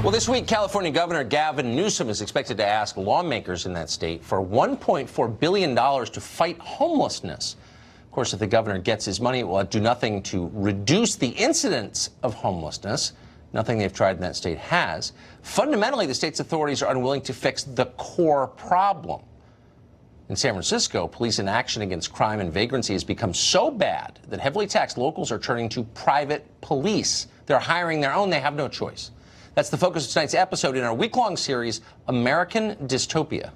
Well, this week, California Governor Gavin Newsom is expected to ask lawmakers in that state for $1.4 billion to fight homelessness. Of course, if the governor gets his money, it will do nothing to reduce the incidence of homelessness. Nothing they've tried in that state has. Fundamentally, the state's authorities are unwilling to fix the core problem. In San Francisco, police inaction against crime and vagrancy has become so bad that heavily taxed locals are turning to private police. They're hiring their own. They have no choice. That's the focus of tonight's episode in our week-long series, American Dystopia.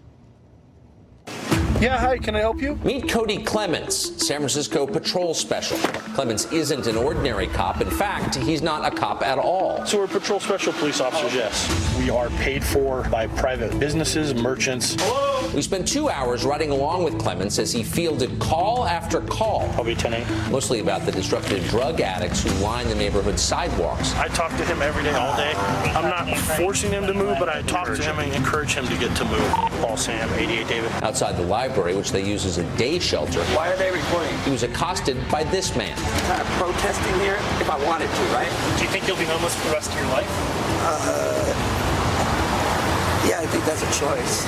Yeah, hi, can I help you? Meet Cody Clements, San Francisco patrol special. Clements isn't an ordinary cop. In fact, he's not a cop at all. So we're patrol special police officers, yes. We are paid for by private businesses, merchants. Hello? We spent 2 hours riding along with Clements as he fielded call after call. Probably 10-8. Mostly about the disrupted drug addicts who line the neighborhood sidewalks. I talk to him every day, all day. I'm not forcing him to move, but I talk to him and encourage him to get to move. Paul Sam, 88 David. Outside the library, which they use as a day shelter. Why are they recording? He was accosted by this man. I'm kind of protesting here if I wanted to, right? Do you think you'll be homeless for the rest of your life? Yeah, I think that's a choice.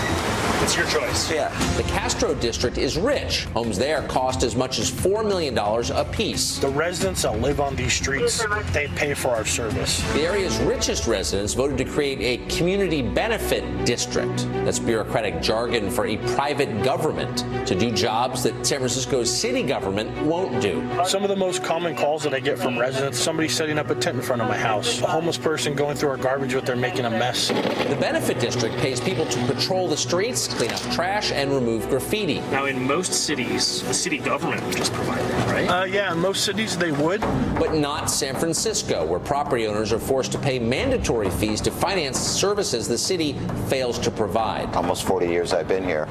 It's your choice. Yeah. The Castro district is rich. Homes there cost as much as $4 million apiece. The residents that live on these streets, they pay for our service. The area's richest residents voted to create a community benefit district. That's bureaucratic jargon for a private government to do jobs that San Francisco's city government won't do. Some of the most common calls that I get from residents, somebody setting up a tent in front of my house, a homeless person going through our garbage with their making a mess. The benefit district pays people to patrol the streets, clean up trash, and remove graffiti. Now, in most cities, the city government would just provide that, right? Yeah, in most cities they would. But not San Francisco, where property owners are forced to pay mandatory fees to finance services the city fails to provide. Almost 40 years I've been here.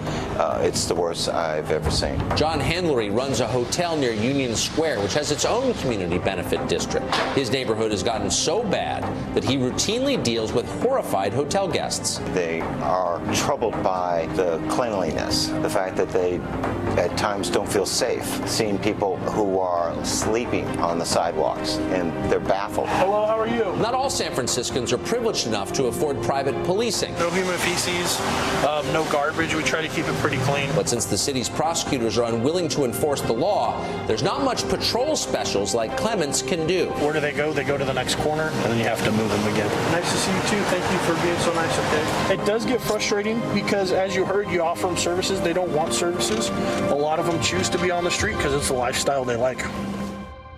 It's the worst I've ever seen. John Handlery runs a hotel near Union Square, which has its own community benefit district. His neighborhood has gotten so bad that he routinely deals with horrified hotel guests. They are troubled by the cleanliness, the fact that they at times don't feel safe, seeing people who are sleeping on the sidewalks, and they're baffled. Hello, how are you? Not all San Franciscans are privileged enough to afford private policing. No human feces, no garbage. We try to keep it pretty clean. But since the city's prosecutors are unwilling to enforce the law, there's not much patrol specials like Clements can do. Where do they go? They go to the next corner, and then you have to move them again. Nice to see you too. Thank you for being so nice, okay? It does get frustrating because, as you heard, you offer them services. They don't want services. A lot of them choose to be on the street because it's the lifestyle they like.